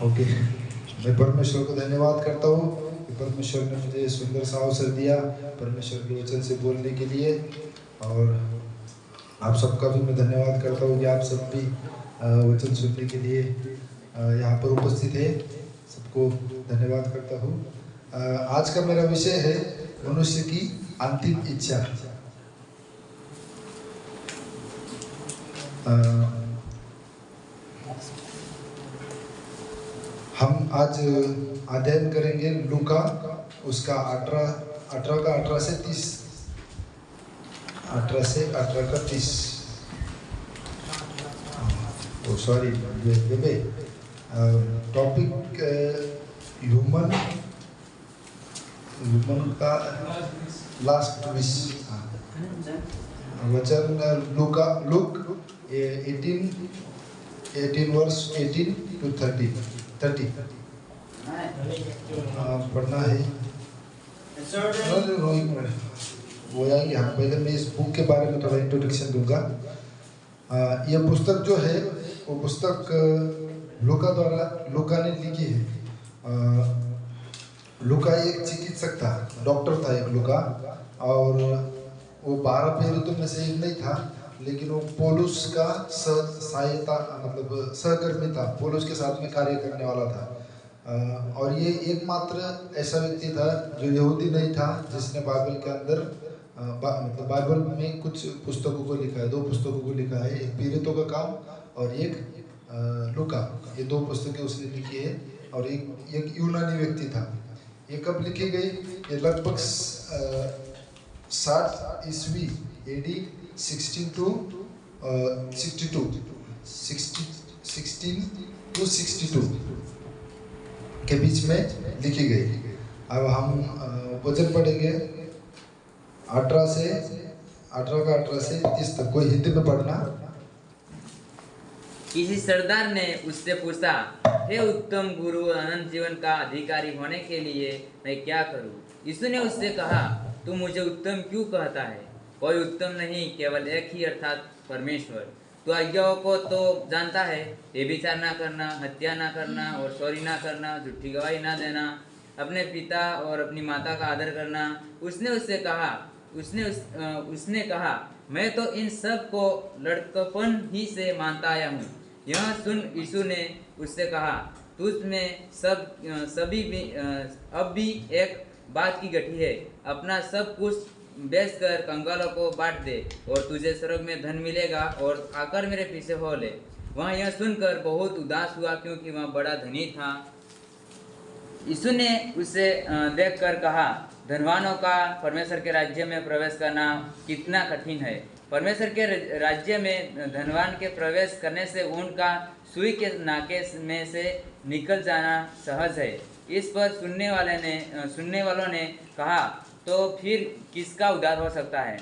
Okay, मैं परमेश्वर को धन्यवाद करता हूँ कि परमेश्वर ने मुझे सुंदर सा अवसर दिया परमेश्वर के वचन से बोलने के लिए। और आप सबका भी मैं धन्यवाद करता हूँ कि आप सब भी वचन सुनने के लिए यहाँ पर उपस्थित है। सबको धन्यवाद करता हूँ। आज का मेरा विषय है मनुष्य की अंतिम इच्छा। हम आज अध्ययन करेंगे लूका उसका 18 से 30, 18 से 18 का 30। सॉरी, ये टॉपिक ह्यूमन का लास्ट विश। वचन लूक 18 वर्ष 18 to 30 पढ़ना है। वो आएंगे। हम पहले मैं इस बुक के बारे में थोड़ा इंट्रोडक्शन दूंगा। यह पुस्तक जो है वो पुस्तक लूका ने लिखी है। लूका एक चिकित्सक था, डॉक्टर था एक लूका, और वो 12 प्रेरितों में से एक नहीं था, लेकिन वो पौलुस का सहायता मतलब सहकर्मी था, पौलुस के साथ में कार्य करने वाला था। और ये एकमात्र ऐसा व्यक्ति था जो यहूदी नहीं था जिसने बाइबल के अंदर मतलब बाइबल में कुछ पुस्तकों को लिखा है, 2 पुस्तकों को लिखा है, एक पीड़ितों का काम और एक लूका। ये 2 पुस्तकें उसने लिखी है। और एक यूनानी व्यक्ति था। ये कब लिखी गई? ये लगभग 60 ईस्वी AD 16 to 62 के बीच में लिखी गई। अब हम वचन पढ़ेंगे 18 से 30 तक। कोई हिंदी में पढ़ना। किसी सरदार ने उससे पूछा, हे उत्तम गुरु, अनंत जीवन का अधिकारी होने के लिए मैं क्या करूं? यीशु ने उससे कहा, तू मुझे उत्तम क्यों कहता है? कोई उत्तम नहीं, केवल एक ही, अर्थात परमेश्वर। तू आज्ञाओं को तो जानता है, व्यभिचार ना करना, हत्या ना करना और चोरी ना करना, झूठी गवाही ना देना, अपने पिता और अपनी माता का आदर करना। उसने कहा, मैं तो इन सब को लड़कपन ही से मानता आया हूँ। यह सुन यीशु ने उससे कहा, तुझ में अब भी एक बात की घटी है। अपना सब कुछ बेचकर कंगालों को बांट दे और तुझे स्वर्ग में धन मिलेगा, और आकर मेरे पीछे हो ले। वह यह सुनकर बहुत उदास हुआ, क्योंकि वह बड़ा धनी था। यीशु ने उसे देखकर कहा, धनवानों का परमेश्वर के राज्य में प्रवेश करना कितना कठिन है। परमेश्वर के राज्य में धनवान के प्रवेश करने से उनका सुई के नाके में से निकल जाना सहज है। इस पर सुनने वालों ने कहा, तो फिर किसका उद्धार हो सकता है?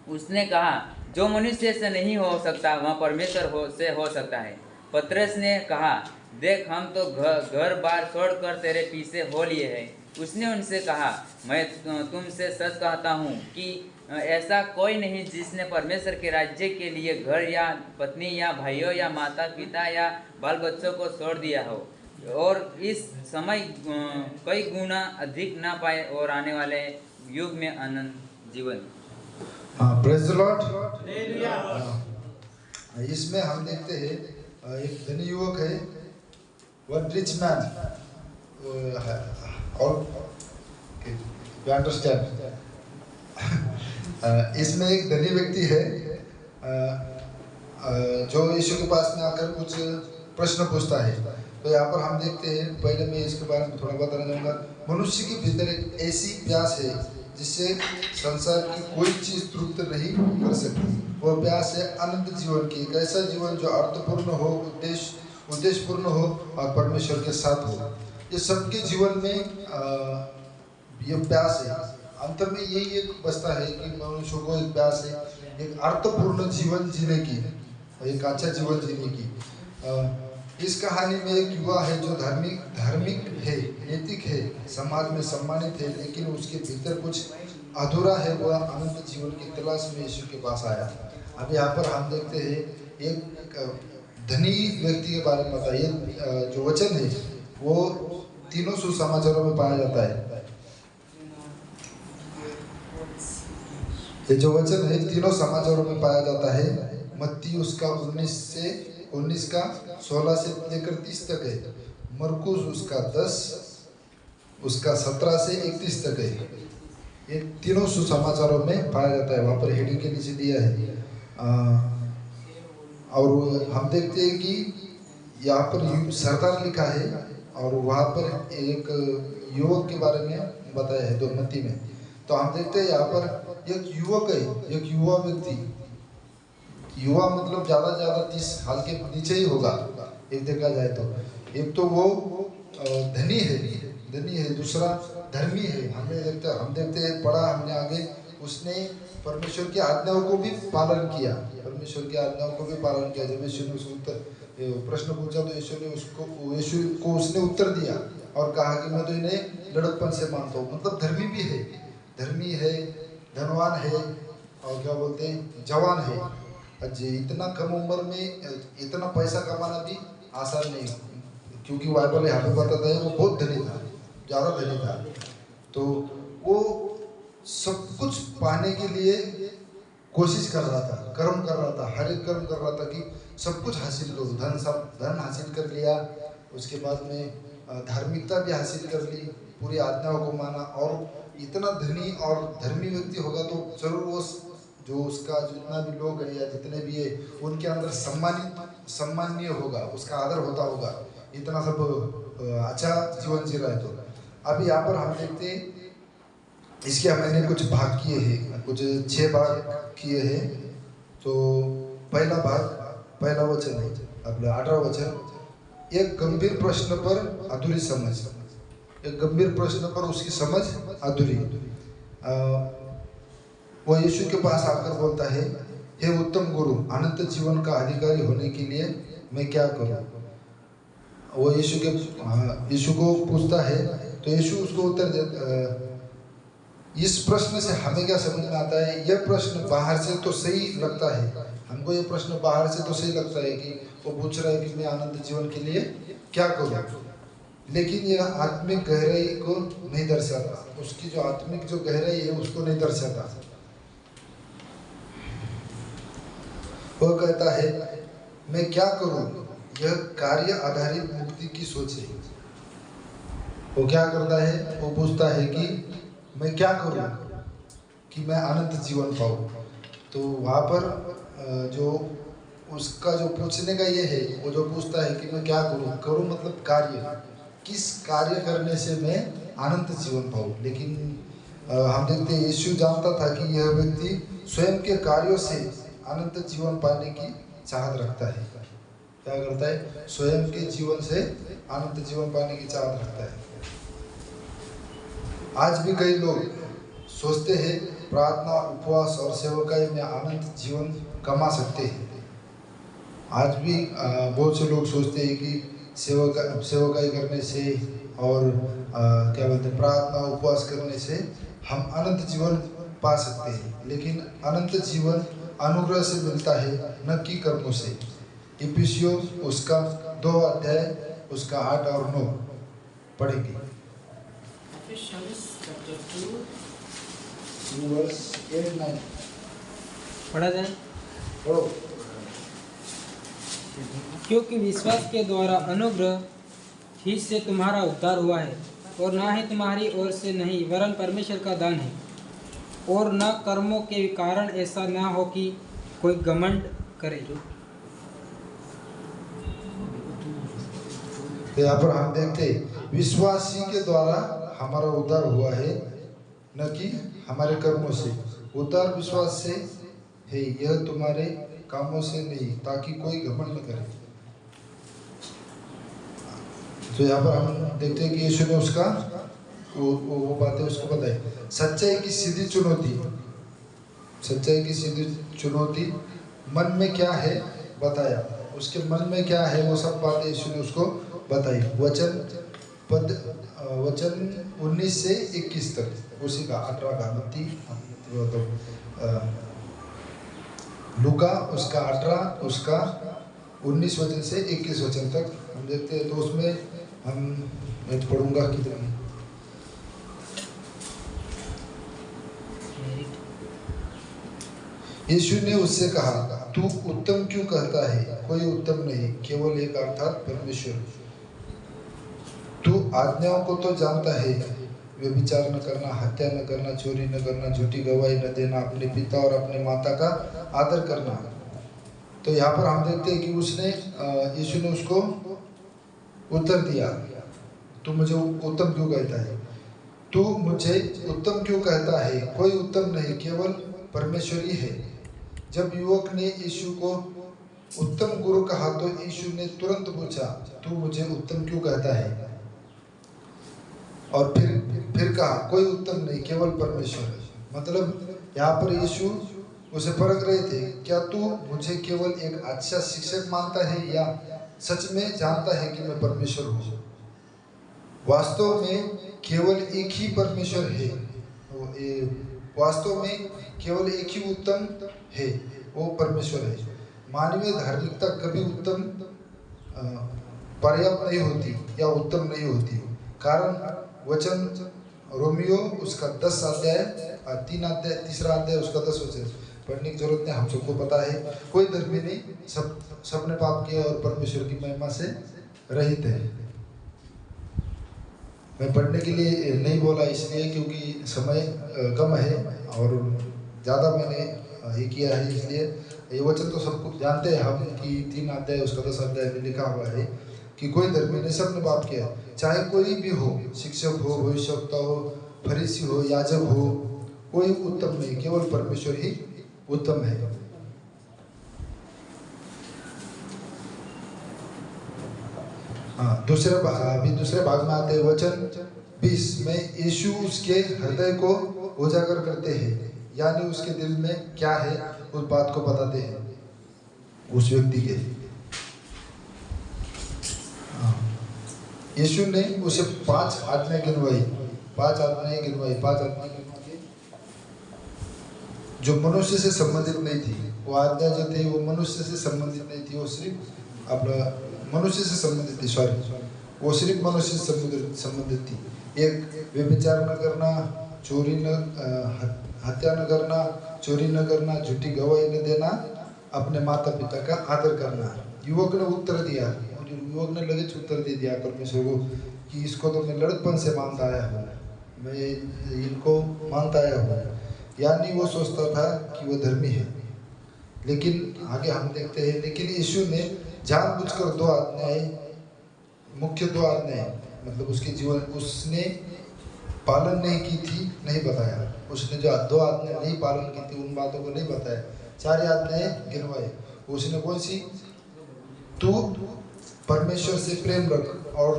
उसने कहा, जो मनुष्य से नहीं हो सकता वह परमेश्वर से हो सकता है। पतरस ने कहा, देख, हम तो घर बार छोड़कर तेरे पीछे हो लिए हैं। उसने उनसे कहा, मैं तुमसे सच कहता हूँ कि ऐसा कोई नहीं जिसने परमेश्वर के राज्य के लिए घर या पत्नी या भाइयों या माता पिता या बाल बच्चों को छोड़ दिया हो और इस समय कई गुना अधिक ना पाए और आने वाले युग में अनंत जीवन। Praise the Lord. इसमें हम देखते हैं एक धनी युवक है, वन रिच मैन, और यू अंडरस्टैंड। इसमें एक धनी व्यक्ति है जो यीशु के पास में आकर कुछ प्रश्न पूछता है। तो यहाँ पर हम देखते हैं, पहले मैं इसके बारे में थोड़ा बताना चाहूँगा। मनुष्य के भीतर एक ऐसी प्यास है जिससे संसार की कोई चीज़ तृप्त नहीं कर सकती। वह प्यास है अनंत जीवन की, एक ऐसा जीवन जो अर्थपूर्ण हो, उद्देश्यपूर्ण हो और परमेश्वर के साथ हो। ये सबके जीवन में ये प्यास है। अंत में यही एक बचता है कि मनुष्य को एक प्यास है, एक अर्थपूर्ण जीवन जीने की, एक अच्छा जीवन जीने की। इस कहानी में एक युवा है जो धार्मिक है, नैतिक है, समाज में सम्मानित है, लेकिन उसके भीतर कुछ अधूरा है। वह अनंत जीवन की तलाश में यीशु के पास आया। अब यहाँ पर हम देखते हैं एक धनी व्यक्ति के बारे में बताइए। जो वचन है वो तीनों सुसमाचारों में पाया जाता है। ये जो वचन है तीनों समाचारों में पाया जाता है। मत्ती उसका 19 का 16 से लेकर 30 तक है। मरकुस उसका 10 उसका 17 से 31 तक है। ये तीनों सुसमाचारों में पाया जाता है। वहाँ पर हेडिंग के नीचे दिया है। और हम देखते हैं कि यहाँ पर सरदार लिखा है और वहाँ पर एक युवक के बारे में बताया है 2 मत्ती में। तो हम देखते हैं यहाँ पर एक युवक है, एक युवा व्यक्ति। युवा मतलब ज़्यादा से ज़्यादा 30 साल के नीचे ही होगा एक देखा जाए तो। एक तो वो धनी है, दूसरा धर्मी है। हम देखते हैं पढ़ा हमने आगे, उसने परमेश्वर की आज्ञाओं को भी पालन किया। जब यीशु ने उसको प्रश्न पूछा तो यीशु को उसने उत्तर दिया और कहा कि मैं तो इन्हें लड़कपन से मानता हूँ। मतलब धर्मी है, धनवान है और क्या बोलते हैं जवान है। जी, इतना कम उम्र में इतना पैसा कमाना भी आसान नहीं, क्योंकि बाइबल यहाँ पे बताता है वो बहुत धनी था, ज़्यादा धनी था। तो वो सब कुछ पाने के लिए कोशिश कर रहा था, कर्म कर रहा था, हर एक कर्म कर रहा था कि सब कुछ हासिल करो। धन हासिल कर लिया, उसके बाद में धार्मिकता भी हासिल कर ली, पूरी आज्ञाओं को माना। और इतना धनी और धर्मी व्यक्ति होगा तो जरूर वो जो उसका जितना भी लोग हैं या जितने भी है उनके अंदर सम्माननीय होगा, उसका आदर होता होगा। इतना सब अच्छा जीवन जी रहा है। तो अभी यहाँ पर हम देखते हैं इसके मैंने कुछ भाग किए हैं, कुछ 6 भाग किए हैं। तो पहला वचन है अपना 18वां वचन। एक गंभीर प्रश्न पर अधूरी समझ, एक गंभीर प्रश्न पर उसकी समझ अधूरी। वो यीशु के पास आकर बोलता है, हे उत्तम गुरु, अनंत जीवन का अधिकारी होने के लिए मैं क्या करूं? वो यीशु को पूछता है। तो यीशु उसको उत्तर देता। इस प्रश्न से हमें क्या समझ में आता है? यह प्रश्न बाहर से तो सही लगता है, हमको ये प्रश्न बाहर से तो सही लगता है कि वो पूछ रहा है कि मैं अनंत जीवन के लिए क्या करूं, लेकिन यह आत्मिक गहराई को नहीं दर्शाता। उसकी जो आत्मिक जो गहराई है उसको नहीं दर्शाता। वो कहता है मैं क्या करूं? यह कार्य आधारित मुक्ति की सोच है। वो क्या करता है? वो पूछता है कि मैं क्या करूं कि मैं अनंत जीवन पाऊं। तो वहाँ पर जो उसका जो पूछने का ये है, वो जो पूछता है कि मैं क्या करूं मतलब कार्य, किस कार्य करने से मैं अनंत जीवन पाऊं। लेकिन हम देखते हैं यीशु जानता था कि यह व्यक्ति स्वयं के कार्यों से अनंत जीवन पाने की चाहत रखता है। क्या करता है? स्वयं के जीवन से अनंत जीवन पाने की चाहत रखता है। आज भी कई लोग सोचते हैं प्रार्थना, उपवास और सेवकाई में अनंत जीवन कमा सकते हैं। आज भी बहुत से लोग सोचते हैं कि सेवकाई करने से और क्या बोलते हैं प्रार्थना उपवास करने से हम अनंत जीवन पा सकते हैं। लेकिन अनंत जीवन अनुग्रह से मिलता है, न कि कर्मों से। इफिसियों उसका 2 अध्याय उसका 8 और 9 पढ़ेंगे। पढ़ा जाए। पढ़ो। क्योंकि विश्वास के द्वारा अनुग्रह ही से तुम्हारा उद्धार हुआ है, और ना ही तुम्हारी ओर से नहीं वरन परमेश्वर का दान है, और न कर्मों के कारण, ऐसा ना हो कि कोई घमंड करे। तो यहाँ पर हम देखते विश्वासी के द्वारा हमारा उद्धार हुआ है, न कि हमारे कर्मों से। उद्धार विश्वास से है, यह तुम्हारे कामों से नहीं, ताकि कोई घमंड न करे। तो यहाँ पर हम देखते हैं कि यीशु ने उसका वो बातें उसको बताई। सच्चाई की सीधी चुनौती मन में क्या है बताया। उसके मन में क्या है वो सब बातें यीशु ने उसको बताई। वचन 19 से 21 तक, उसी का 18 का मत्ती लूका उसका 18 उसका 19 वचन से 21 वचन तक हम देखते हैं। तो उसमें मैं तो पढ़ूंगा कितना। यीशु ने उससे कहा, तू उत्तम क्यों कहता है? कोई उत्तम नहीं, केवल एक, अर्थात परमेश्वर। तू आज्ञाओं को तो जानता है, व्यभिचार न करना, हत्या न करना, चोरी न करना, झूठी गवाही न देना, अपने पिता और अपने माता का आदर करना। तो यहाँ पर हम देखते हैं कि उसने यीशु ने उसको उत्तर दिया, तू मुझे उत्तम क्यों कहता है? तू मुझे उत्तम क्यों कहता है? कोई उत्तम नहीं, केवल परमेश्वर ही है। जब युवक ने यीशु को उत्तम गुरु कहा तो यीशु ने तुरंत पूछा, तू मुझे उत्तम क्यों कहता है? और फिर कहा, कोई उत्तम नहीं, केवल परमेश्वर। मतलब यहाँ पर यीशु उसे परख रहे थे, क्या तू मुझे केवल एक अच्छा शिक्षक मानता है या सच में जानता है कि मैं परमेश्वर हूँ? वास्तव में केवल एक ही परमेश्वर है, वास्तव में केवल एक ही उत्तम है, वो परमेश्वर है। मानवीय धार्मिकता कभी उत्तम पर्याप्त नहीं होती या उत्तम नहीं होती। कारण वचन रोमियो उसका 10 अध्याय 3 अध्याय उसका 10 वचन पढ़ने की जरूरत नहीं, हम सबको पता है। कोई धर्मी नहीं, सबने पाप किया और परमेश्वर की महिमा से रहित है। मैं पढ़ने के लिए नहीं बोला इसलिए क्योंकि समय कम है और ज़्यादा मैंने ये किया है, इसलिए ये वचन तो सब जानते हैं हम कि 3 अध्याय उसका 10 अध्याय में लिखा हुआ है कि कोई धर्मी ने सबने पाप किया। चाहे कोई भी हो, शिक्षक हो, भविष्यवक्ता हो, फरीसी हो, याजक हो, कोई उत्तम नहीं, केवल परमेश्वर ही उत्तम है। दूसरे भाग में आते हैं वचन 20 में यीशु उसके हृदय को उजागर करते हैं, यानी उसके दिल में क्या है उस बात को बताते हैं उस व्यक्ति के। यीशु ने उसे 5 आज्ञा गिनवाई, 5 आज्ञाएं गिनवाई जो मनुष्य से संबंधित नहीं थी। वो आज्ञा जो थी वो मनुष्य से संबंधित नहीं थी, वो सिर्फ अपना मनुष्य से संबंधित थी, वो सिर्फ मनुष्य से संबंधित थी। एक, व्यभिचार न करना, हत्या न करना, चोरी न करना, झूठी गवाही न देना, अपने माता पिता का आदर करना। युवक ने उत्तर दिया, और युवक ने लगेच उत्तर दे दिया परमेश्वर को कि इसको तो मैं लड़कपन से मानता आया हूँ, मैं इनको मानता आया हूँ। यानी वो सोचता था कि वो धर्मी है। लेकिन आगे हम देखते हैं, लेकिन यीशु ने जानबूझकर 2 आज्ञाएं, मुख्य 2 आज्ञाएं, मतलब उसके जीवन उसने पालन नहीं की थी, नहीं बताया। उसने जो 2 आज्ञाएं नहीं पालन की थी उन बातों को नहीं बताया। 4 आज्ञाएं गिनवाई। उसने कौन सी? तू परमेश्वर से प्रेम रख और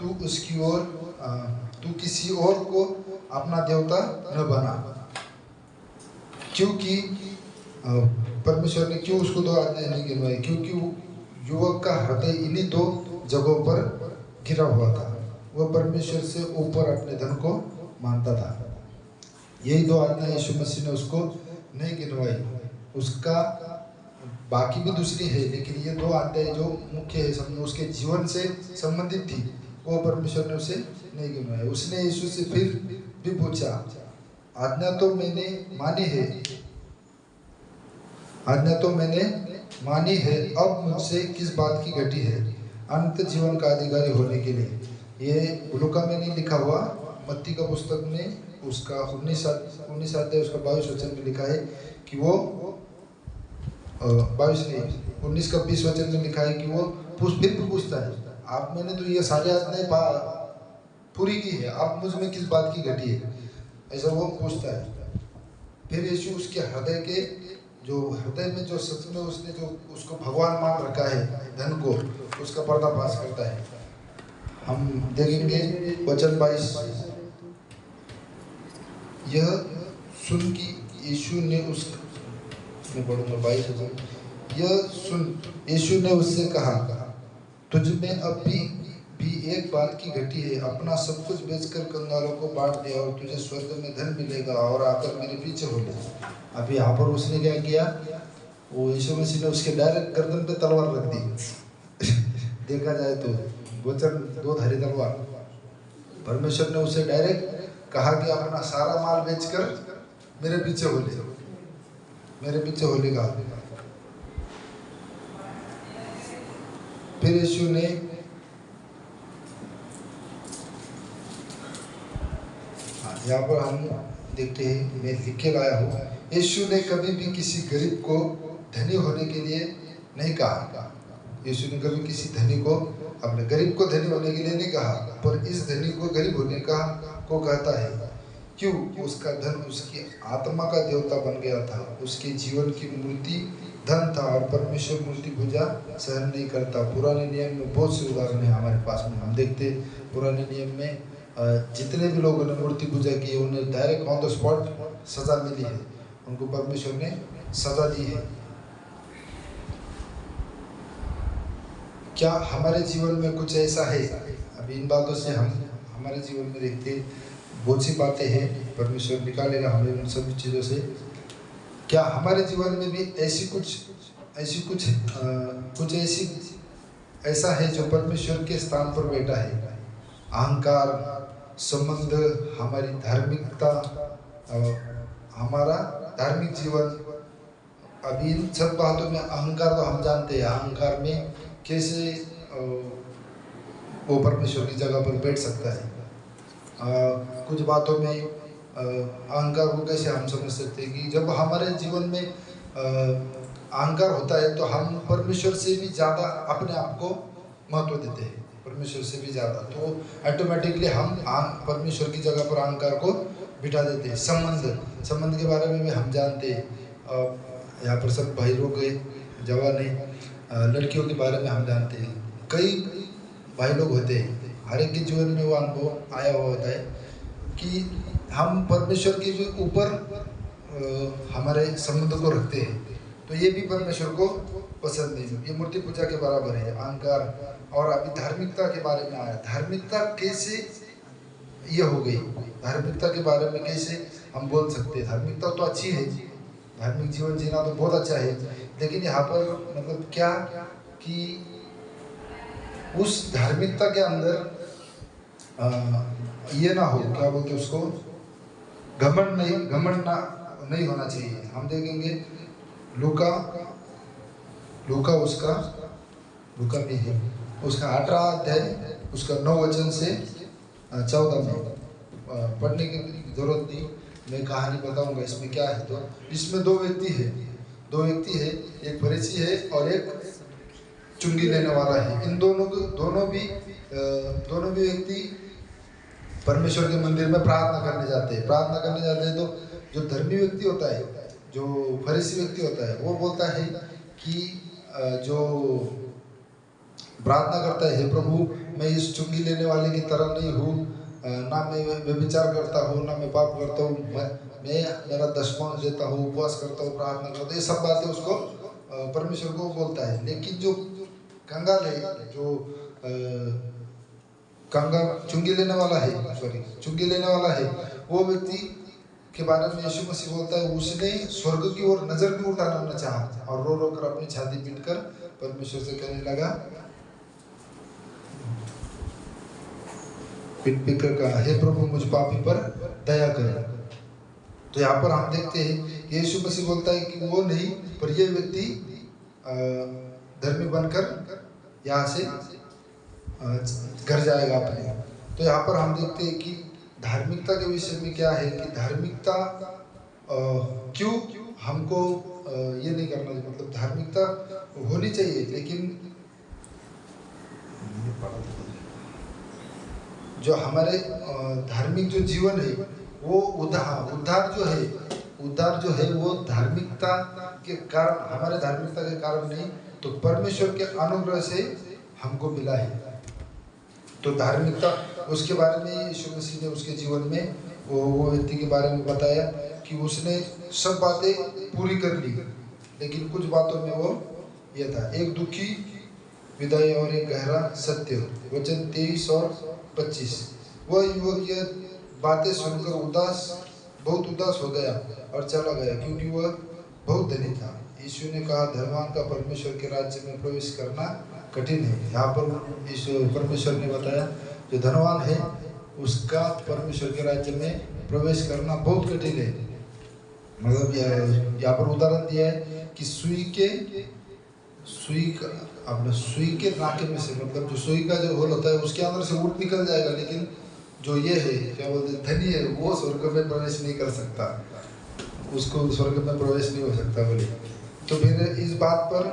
तू उसकी ओर तू किसी और को अपना देवता न बना। क्योंकि परमेश्वर ने क्यों उसको 2 आज्ञाएं नहीं गिनवाई? क्योंकि युवक का हृदय इन्हीं 2 जगहों पर गिरा हुआ था। वह परमेश्वर से ऊपर अपने धन को मानता था। यही 2 आज्ञाएं यीशु मसीह ने उसको नहीं गिनवाई। उसका बाकी भी दूसरी है, लेकिन ये 2 आज्ञाएं जो मुख्य है, समझो उसके जीवन से संबंधित थी, वो परमेश्वर ने उसे नहीं गिनवाई। उसने यीशु से फिर भी पूछा, आज्ञा तो मैंने मानी है, अब मुझसे किस बात की घटी है अनंत जीवन का अधिकारी होने के लिए? ये लूका में नहीं लिखा हुआ, मत्ती का पुस्तक में उसका 19 अध्याय उसका 22 वचन में लिखा है कि वो 19 का 20 वचन में लिखा है कि वो फिर भी पूछता है, आप मैंने तो ये सारी आज्ञाएं पूरी की है, आप मुझ में किस बात की घटी है? ऐसा वो पूछता है। फिर यीशु उसके हृदय में जो सच में उसने जो उसको भगवान मान रखा है, धन को, उसका पर्दाफाश करता है। हम देखेंगे वचन 22, यह सुन कि यीशु ने मैं पढ़ूंगा 22 वचन। यह सुन यीशु ने उससे कहा, तुझ में अब भी एक बात की घटी है, अपना सब कुछ बेचकर कंगालों को बांट दे और तुझे स्वर्ग में धन मिलेगा और आकर मेरे पीछे हो ले। अभी यहाँ पर उसने क्या किया? वो यीशु मसीह ने उसके डायरेक्ट गर्दन पे तलवार रख दी। देखा जाए तो वचन दो धारी तलवार, परमेश्वर ने उसे डायरेक्ट कहा कि अपना सारा माल बेचकर मेरे पीछे हो ले, मेरे पीछे हो लेगा। फिर यीशु ने यहाँ पर हम देखते हैं, मैं लिख के लाया हूँ, यीशु ने कभी भी किसी गरीब को धनी होने के लिए नहीं कहा। यीशु ने कभी किसी धनी को, अपने गरीब को धनी होने के लिए नहीं कहा, पर इस धनी को गरीब होने का को कहता है। क्यों? उसका धन उसकी आत्मा का देवता बन गया था, उसके जीवन की मूर्ति धन था और परमेश्वर मूर्ति पूजा सहन नहीं करता। पुराने नियम में बहुत से उदाहरण है हमारे पास में, हम देखते पुराने नियम में जितने भी लोगों ने मूर्ति पूजा की है उन्हें डायरेक्ट ऑन द स्पॉट सजा मिली है, उनको परमेश्वर ने सजा दी है। क्या हमारे जीवन में कुछ ऐसा है? अभी इन बातों से हम हमारे जीवन में देखते बहुत सी बातें हैं, परमेश्वर निकालेगा हमें उन सभी चीज़ों से। क्या हमारे जीवन में भी ऐसा है जो परमेश्वर के स्थान पर बैठा है? अहंकार, संबंध, हमारी धार्मिकता, हमारा धार्मिक जीवन। अभी इन सब बातों में अहंकार तो हम जानते हैं, अहंकार में कैसे वो परमेश्वर की जगह पर बैठ सकता है। कुछ बातों में अहंकार को कैसे हम समझ सकते हैं कि जब हमारे जीवन में अहंकार होता है तो हम परमेश्वर से भी ज़्यादा अपने आप को महत्व देते हैं, परमेश्वर से भी ज़्यादा, तो ऑटोमेटिकली हम परमेश्वर की जगह पर अहंकार को बिठा देते हैं। संबंध के बारे में भी हम जानते हैं, यहाँ पर सब भाई लोग जवान हैं, लड़कियों के बारे में हम जानते हैं। कई भाई लोग होते हैं, हर एक के जीवन में वो अनुभव आया हुआ होता है कि हम परमेश्वर के जो ऊपर हमारे संबंध को रखते हैं, तो ये भी परमेश्वर को पसंद नहीं। ये मूर्ति पूजा के बराबर है, अहंकार। और अभी धार्मिकता के बारे में आया, धार्मिकता कैसे ये हो गई, धार्मिकता के बारे में कैसे हम बोल सकते हैं? धार्मिकता तो अच्छी है, धार्मिक जीवन जीना तो बहुत अच्छा है, लेकिन यहाँ पर मतलब क्या कि उस धार्मिकता के अंदर ये ना हो, क्या बोलते उसको, घमंड नहीं होना चाहिए। हम देखेंगे लूका भी है, उसका 18 अध्याय उसका 9 वचन से 14 में पढ़ने की जरूरत नहीं, मैं कहानी बताऊंगा इसमें क्या है। तो इसमें दो व्यक्ति है, एक फरीसी है और एक चुंगी लेने वाला है। इन दोनों भी व्यक्ति परमेश्वर के मंदिर में प्रार्थना करने जाते हैं। तो जो धर्मी व्यक्ति होता है, जो फरीसी व्यक्ति होता है, वो बोलता है कि जो प्रार्थना करता है, हे प्रभु मैं इस चुंगी लेने वाले की तरह नहीं हूँ, ना मैं व्यभिचार करता हूँ, ना मैं पाप करता हूँ, मैं मेरा दशमांश देता हूँ, उपवास करता हूँ, प्रार्थना करता हूँ, ये सब बातें उसको परमेश्वर को बोलता है। लेकिन जो कंगाल है, जो चुंगी लेने वाला है, वो व्यक्ति के बारे में यीशु मसीह बोलता है, उसने स्वर्ग की ओर नजर भी उठाना न चाहा और रो कर अपनी छाती पीटकर परमेश्वर से कहने लगा, पीट कर कहा, हे प्रभु मुझ पापी पर दया कर। तो यहाँ पर हम देखते हैं यीशु मसीह बोलता है कि वो नहीं, पर ये व्यक्ति धर्मी बनकर यहाँ से घर जाएगा अपने। तो यहाँ पर हम देखते हैं कि धार्मिकता के विषय में क्या है कि धार्मिकता क्यों हमको ये नहीं करना चाहिए, मतलब धार्मिकता होनी चाहिए, लेकिन जो हमारे धार्मिक जो जीवन है वो उद्धार जो है वो धार्मिकता के कारण, हमारे धार्मिकता के कारण नहीं, तो परमेश्वर के अनुग्रह से हमको मिला है। तो धार्मिकता, उसके बारे में यीशु मसीह ने उसके जीवन में वो व्यक्ति के बारे में बताया कि उसने सब बातें पूरी कर ली, लेकिन कुछ बातों में वो ये था, एक दुखी विदाई और एक गहरा सत्य, वचन 23 और 25। वह युवक ये बातें सुनकर बहुत उदास हो गया और चला गया, क्योंकि वह बहुत धनी था। यीशु ने कहा धनवान का परमेश्वर के राज्य में प्रवेश करना कठिन है। यहाँ पर यीशु परमेश्वर ने बताया जो धनवान है उसका परमेश्वर के राज्य में प्रवेश करना बहुत कठिन है। मतलब यहाँ पर उदाहरण दिया है कि सुई के नाके में से, मतलब जो सुई का जो होल होता है उसके अंदर से ऊँट निकल जाएगा, लेकिन जो ये है क्या बोलते हैं धनी है वो स्वर्ग में प्रवेश नहीं कर सकता, उसको स्वर्ग में प्रवेश नहीं हो सकता बोले। तो फिर इस बात पर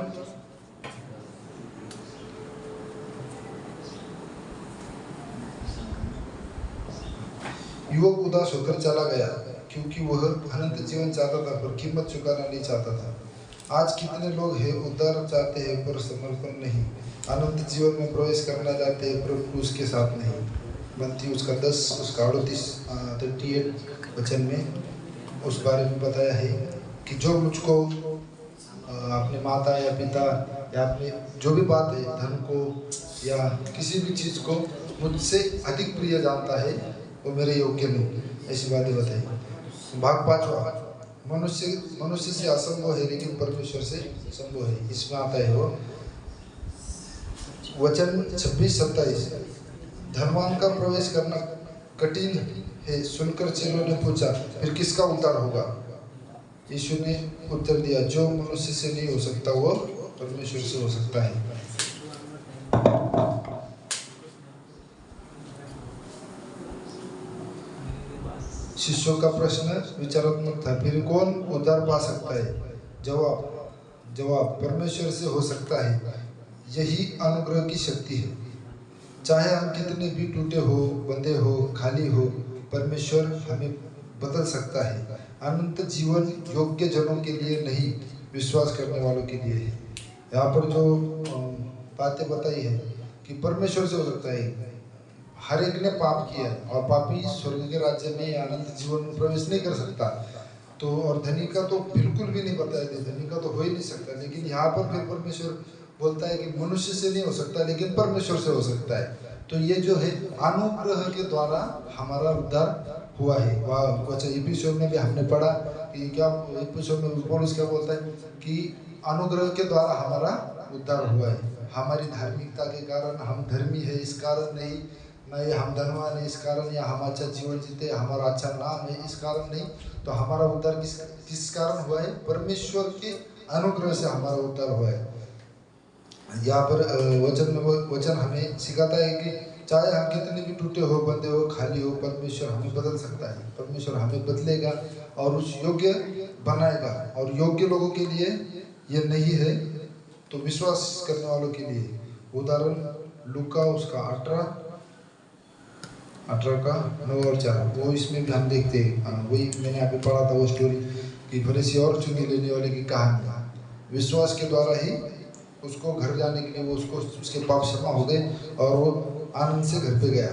युवक उदास होकर चला गया क्योंकि वह अनंत जीवन चाहता था पर कीमत चुकाना नहीं चाहता था। आज कितने लोग हैं उद्धार चाहते हैं पर समर्पण नहीं, अनंत जीवन में प्रवेश करना चाहते हैं पर उसके साथ नहीं। मत्ती उसका 10 उसका 38 वचन में उस बारे में बताया है कि जो मुझको अपने माता या पिता या अपने जो भी बात है धन को या किसी भी चीज़ को मुझसे अधिक प्रिय जानता है वो मेरे योग्य नहीं, ऐसी बातें बताई। भाग 5वां मनुष्य से असंभव है लेकिन परमेश्वर से संभव है। इसमें आता है वो वचन 26-27 धनवान का प्रवेश करना कठिन है सुनकर चेलों ने पूछा फिर किसका उद्धार होगा। यीशु ने उत्तर दिया जो मनुष्य से नहीं हो सकता वो परमेश्वर से हो सकता है। शिष्यों का प्रश्न विचारात्मक था, फिर कौन उद्धार पा सकता है? जवाब परमेश्वर से हो सकता है। यही अनुग्रह की शक्ति है। चाहे हम कितने भी टूटे हो, बंधे हो, खाली हो, परमेश्वर हमें बदल सकता है। अनंत जीवन योग्य जनों के लिए नहीं, विश्वास करने वालों के लिए है। यहाँ पर जो बातें बताई है कि परमेश्वर से हो सकता है। हर एक ने पाप किया है और पापी स्वर्ग के राज्य में अनंत जीवन में प्रवेश नहीं कर सकता। तो और धनी का तो बिल्कुल भी नहीं बताया, धनी का तो हो ही नहीं सकता। लेकिन यहाँ पर फिर परमेश्वर बोलता है कि मनुष्य से नहीं हो सकता लेकिन परमेश्वर से हो सकता है। तो ये जो है अनुग्रह के द्वारा हमारा उद्धार हुआ है। वह एपिसोड में भी हमने पढ़ा कि क्या एपिसोड में पौलुस क्या बोलता है कि अनुग्रह के द्वारा हमारा उद्धार हुआ है। हमारी धार्मिकता के कारण हम धर्मी है इस कारण नहीं, नहीं हम धनवान है इस कारण, या हम अच्छा जीवन जीते हमारा अच्छा नाम है इस कारण नहीं। तो हमारा उद्धार किस कारण हुआ है? परमेश्वर के अनुग्रह से हमारा उद्धार हुआ है। यहाँ पर वचन हमें सिखाता है कि चाहे हम कितने भी टूटे हो, बंधे हो, खाली हो, परमेश्वर हमें बदल सकता है। परमेश्वर हमें बदलेगा और उस योग्य बनाएगा। और योग्य लोगों के लिए ये नहीं है तो विश्वास करने वालों के लिए। उदाहरण लूका उसका 18 का 9 और 4 वो इसमें भी हम देखते हैं। वही मैंने अभी पढ़ा था वो स्टोरी कि फरीसी और चुंगी लेने वाले की कहानी। विश्वास के द्वारा ही उसको घर जाने के लिए वो उसके पाप क्षमा हो गए और वो आनंद से घर पे गया।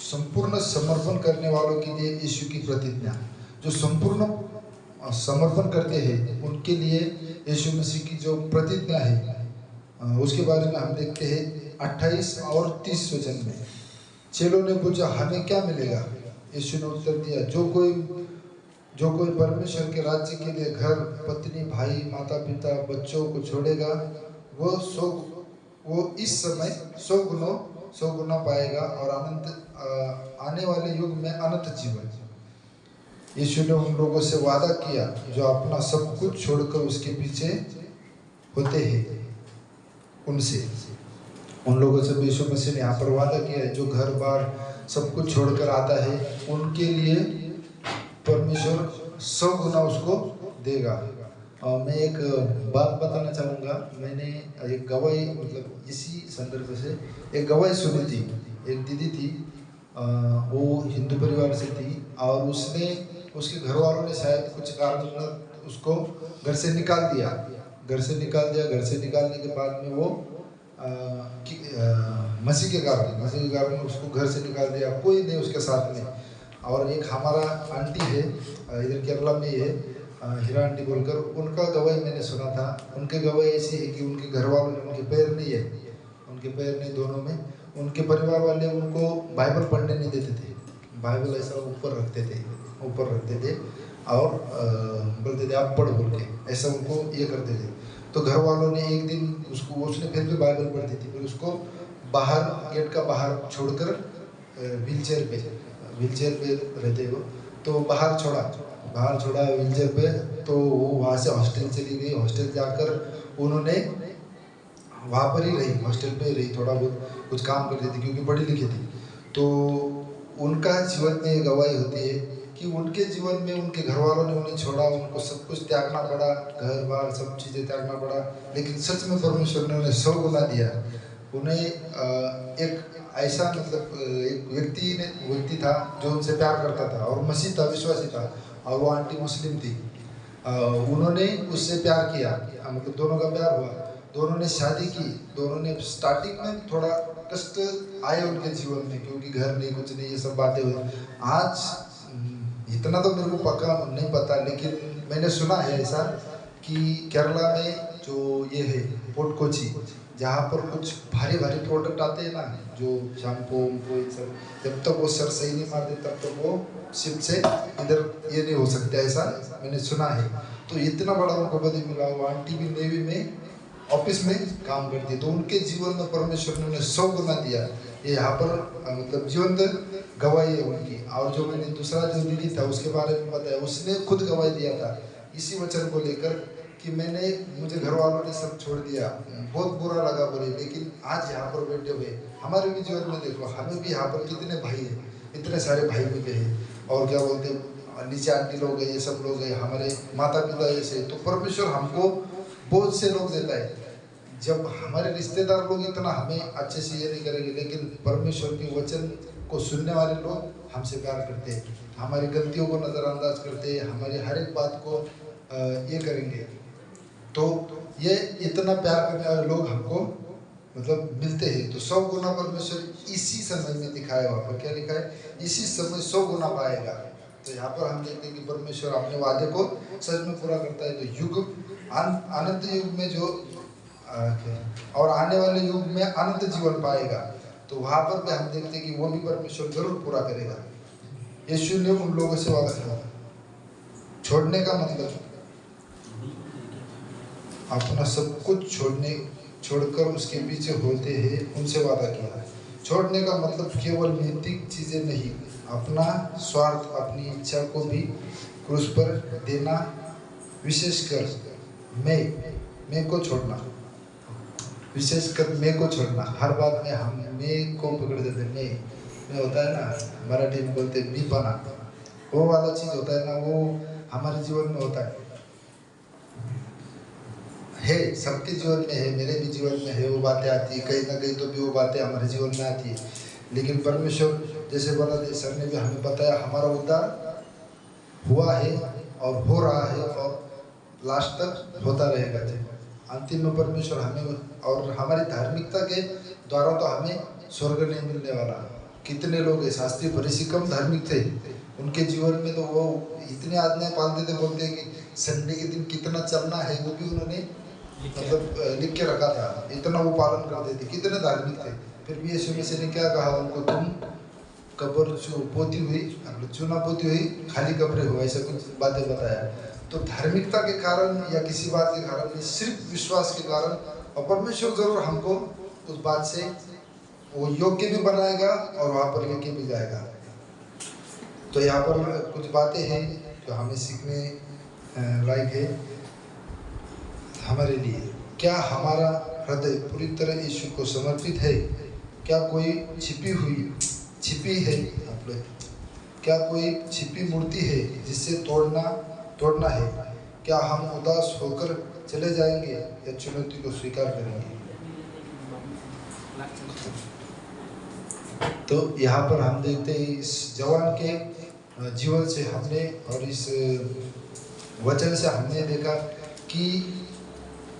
संपूर्ण समर्पण करने वालों के लिए यीशु की प्रतिज्ञा, जो संपूर्ण समर्पण करते हैं उनके लिए यीशु मसीह की जो प्रतिज्ञा है उसके बारे में हम देखते हैं 28 और 30 वचन में। चेलों ने पूछा हमें क्या मिलेगा? यीशु ने उत्तर दिया जो कोई परमेश्वर के राज्य के लिए घर, पत्नी, भाई, माता पिता, बच्चों को छोड़ेगा वो इस समय 100 गुना पाएगा और आने वाले युग में अनंत जीवन। यीशु ने उन लोगों से वादा किया जो अपना सब कुछ छोड़कर उसके पीछे होते हैं। उनसे उन लोगों से यीशु मसीह ने यहाँ पर वादा किया है जो घर बार सब कुछ छोड़कर आता है उनके लिए परमेश्वर 100 गुना उसको देगा। और मैं एक बात बताना चाहूँगा। मैंने एक गवाही मतलब इसी संदर्भ से एक गवाही सुनी थी। एक दीदी थी, वो हिंदू परिवार से थी और उसके घर वालों ने शायद कुछ कारण उसको घर से निकाल दिया। घर से निकालने के बाद में वो मसीह के कारण उसको घर से निकाल दिया, कोई नहीं उसके साथ में। और एक हमारा आंटी है इधर केरला में ही है, हीरा आंटी बोलकर, उनका गवाही मैंने सुना था। उनके गवाही ऐसी है कि उनके घर वालों ने, उनके पैर नहीं है, उनके पैर नहीं दोनों में, उनके परिवार वाले उनको बाइबल पढ़ने नहीं देते थे। बाइबल ऐसा ऊपर रखते थे और बोलते थे आप पढ़ बोल के, ऐसा उनको ये करते थे। तो घर वालों ने एक दिन उसने फिर भी बाइबल पढ़ती थी, फिर उसको बाहर गेट का बाहर छोड़कर व्हीलचेयर पे रहते वो, तो बाहर छोड़ा व्हीलचेयर पे। तो वो वहाँ से हॉस्टल चली गई। हॉस्टल जाकर उन्होंने वहाँ पर ही रही, हॉस्टल पे रही, थोड़ा बहुत कुछ काम करती थी क्योंकि पढ़ी लिखी थी। तो उनका जीवन में गवाही होती है कि उनके जीवन में उनके घर वालों ने उन्हें छोड़ा, उनको सब कुछ त्यागना पड़ा, घर बार सब चीज़ें त्यागना पड़ा, लेकिन सच में परमेश्वर ने उन्हें 100 गुना दिया। उन्हें एक ऐसा मतलब एक व्यक्ति था जो उनसे प्यार करता था और मसीह था, विश्वासी था, और वो आंटी मुस्लिम थी। उन्होंने उससे प्यार किया, मतलब दोनों का प्यार हुआ, दोनों ने शादी की। दोनों ने स्टार्टिंग में थोड़ा कष्ट आए उनके जीवन में क्योंकि घर नहीं, कुछ नहीं, ये सब बातें हुई। आज इतना तो मेरे को पक्का नहीं पता, लेकिन मैंने सुना है ऐसा कि केरला में जो ये है पोर्ट कोची, जहाँ पर कुछ भारी प्रोडक्ट आते हैं ना, जो शैम्पू ये सब, जब तक वो सर सही नहीं मारते तब तक वो शिप से इधर ये नहीं हो सकते, ऐसा मैंने सुना है। तो इतना बड़ा उनको पद मिला। वो आंटी भी नेवी में ऑफिस में काम करती है। तो उनके जीवन में परमेश्वर ने उन्हें 100 गुना दिया। ये यहाँ पर मतलब जीवंत गवाही है उनकी। और जो मैंने दूसरा जो दीदी था उसके बारे में बताया, उसने खुद गवाही दिया था इसी वचन को लेकर कि मुझे घर वालों ने सब छोड़ दिया, बहुत बुरा लगा बोले, लेकिन आज यहाँ पर बैठे हुए हमारे भी जीवन में देखो, हमें भी यहाँ पर कितने भाई हैं, इतने सारे भाई मिले हैं, और क्या बोलते नीचे आंटी लोग हैं, ये सब लोग हैं, हमारे माता पिता जैसे। तो परमेश्वर हमको बहुत से लोग देता है। जब हमारे रिश्तेदार लोग इतना हमें अच्छे से ये नहीं करेंगे, लेकिन परमेश्वर के वचन को सुनने वाले लोग हमसे प्यार करते हैं, हमारी गलतियों को नज़रअंदाज करते हैं, हमारी हर एक बात को ये करेंगे। तो ये इतना प्यार करने वाले लोग हमको मतलब मिलते हैं। तो 100 गुना परमेश्वर इसी समय में दिखाया। वहाँ पर क्या लिखा है? इसी समय 100 गुना पाएगा। तो यहाँ पर हम देखते हैं कि परमेश्वर अपने वादे को सच में पूरा करता है। तो युग अनंत युग में जो और आने वाले युग में अनंत जीवन पाएगा। तो वहाँ पर भी हम देखते हैं कि वो भी परमेश्वर जरूर पूरा करेगा। यीशु ने उन लोगों से वादा किया। छोड़ने का मतलब अपना सब कुछ छोड़कर उसके पीछे होते हैं, उनसे वादा किया। छोड़ने का मतलब केवल नैतिक चीजें नहीं, अपना स्वार्थ, अपनी इच्छा को भी क्रूस पर देना, विशेषकर मैं को छोड़ना, विशेषकर मैं को छोड़ना। हर बात में हम मैं को पकड़ देते। मैं होता है ना, मराठी में बोलते मी बना, वो वाला चीज होता है ना, वो हमारे जीवन में होता है, सबके जीवन में है, मेरे भी जीवन में है। वो बातें आती है कहीं ना कहीं, तो भी वो बातें हमारे जीवन में आती है। लेकिन परमेश्वर जैसे बोला था, सर ने भी हमें बताया, हमारा उद्धार हुआ है और हो रहा है और लास्ट तक होता रहेगा। अंतिम में परमेश्वर हमें और हमारी धार्मिकता के द्वारा तो हमें स्वर्ग नहीं मिलने वाला। कितने लोग शास्त्री फरीसी कम धार्मिक थे, उनके जीवन में तो वो इतने आज्ञाएं पालते थे, बोलते हैं कि संडे के दिन कितना चलना है वो भी उन्होंने मतलब लिख के रखा था, इतना वो पालन करते थे, कितने धार्मिक थे। फिर भी यीशु मसीह ने क्या कहा उनको? तुम कब्र पोती हुई, चूना पोती हुई खाली कब्रें हो, ऐसा कुछ बातें बताया। तो धार्मिकता के कारण या किसी बात के कारण नहीं, सिर्फ विश्वास के कारण। और परमेश्वर जरूर हमको उस बात से वो योग्य भी बनाएगा और वहाँ पर लेके भी जाएगा। तो यहाँ पर कुछ बातें हैं जो हमें सीखने लायक है हमारे लिए। क्या हमारा हृदय पूरी तरह यीशु को समर्पित है? क्या कोई छिपी है आप लोग, क्या कोई छिपी मूर्ति है जिसे तोड़ना है? क्या हम उदास होकर चले जाएंगे या चुनौती को स्वीकार करेंगे? तो यहाँ पर हम देखते हैं इस जवान के जीवन से हमने और इस वचन से हमने देखा कि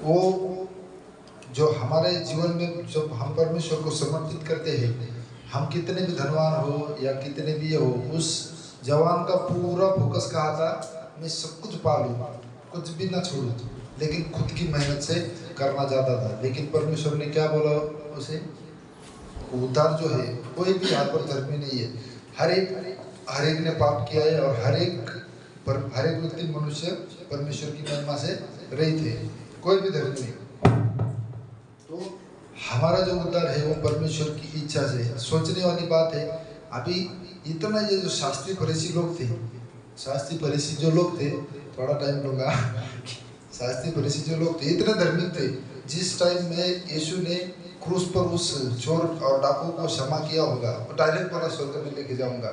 वो जो हमारे जीवन में जब हम परमेश्वर को समर्पित करते हैं, हम कितने भी धनवान हो या कितने भी हो, उस जवान का पूरा फोकस कहा था, मैं सब कुछ पालूं, कुछ भी ना छोड़ूं, लेकिन खुद की मेहनत से करना चाहता था। लेकिन परमेश्वर ने क्या बोला उसे? उद्धार जो है कोई भी यहाँ पर धर्मी नहीं है, हर एक ने पाप किया है और हर एक पर हर एक व्यक्ति मनुष्य परमेश्वर की महिमा से रहित है, कोई भी धर्म नहीं। तो हमारा जो उद्धार है वो परमेश्वर की इच्छा से। सोचने वाली बात है, अभी इतना ये जो शास्त्री फरीसी लोग थे, शास्त्री फरीसी जो लोग थे, थोड़ा टाइम लूँगा, शास्त्री फरीसी जो लोग थे इतने धार्मिक थे, जिस टाइम में यीशु ने क्रूस पर उस चोर और डाकू को क्षमा किया होगा, वो डायरेक्ट वाला स्वर्ग में लेके जाऊंगा,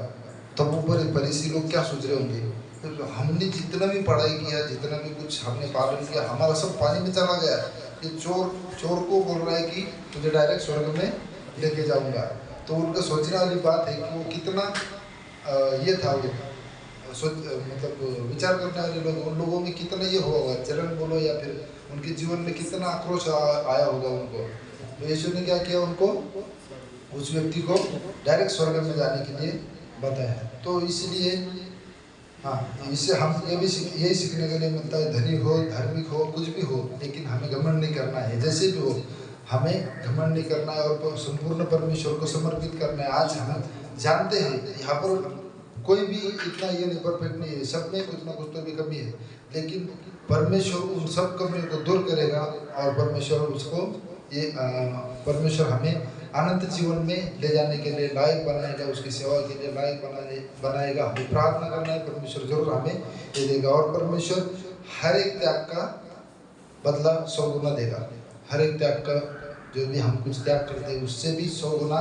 तब ऊपर फरीसी लोग क्या सोच रहे होंगे, तो हमने जितना भी पढ़ाई किया, जितना भी कुछ हमने पालन किया, हमारा सब पानी में चला गया। ये चोर को बोल रहा है कि तुझे डायरेक्ट स्वर्ग में लेके जाऊंगा। तो उनका सोचने वाली बात है कि वो कितना ये था, वो मतलब विचार करने वाले लोग, उन लोगों में कितना ये हुआ होगा, जलन बोलो या फिर उनके जीवन में कितना आक्रोश आया होगा उनको। तो यीशु ने क्या किया, उनको, उस व्यक्ति को डायरेक्ट स्वर्ग में जाने के लिए बताया। तो इसलिए हाँ, इससे हम यही सीखने के लिए मिलता है, धनी हो, धार्मिक हो, कुछ भी हो, लेकिन हमें घमंड नहीं करना है। जैसे भी हो हमें घमंड नहीं करना है और संपूर्ण परमेश्वर को समर्पित करना है। आज हम जानते हैं यहाँ पर कोई भी इतना ये नहीं परफेक्ट नहीं है, सब में कुछ ना कुछ तो भी कमी है, लेकिन परमेश्वर उन सब कमियों को दूर करेगा और परमेश्वर हमें अनंत जीवन में ले जाने के लिए लायक बनाएगा, उसकी सेवा के लिए लायक बनाएगा। हमें प्रार्थना करना है, परमेश्वर जरूर हमें ये देगा और परमेश्वर हर एक त्याग का बदला 100 गुना देगा। हर एक त्याग का, जो भी हम कुछ त्याग करते हैं उससे भी 100 गुना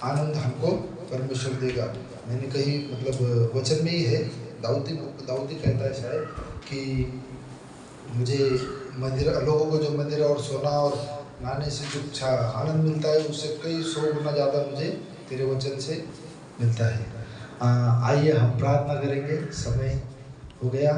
आनंद हमको परमेश्वर देगा। मैंने कहीं मतलब वचन में ही है, दाऊदी कहता है शायद कि मुझे मंदिर, लोगों को जो मंदिर और सोना और नाने से जो आनंद मिलता है उससे कई 100 गुना ज़्यादा मुझे तेरे वचन से मिलता है। आइए हम प्रार्थना करेंगे, समय हो गया।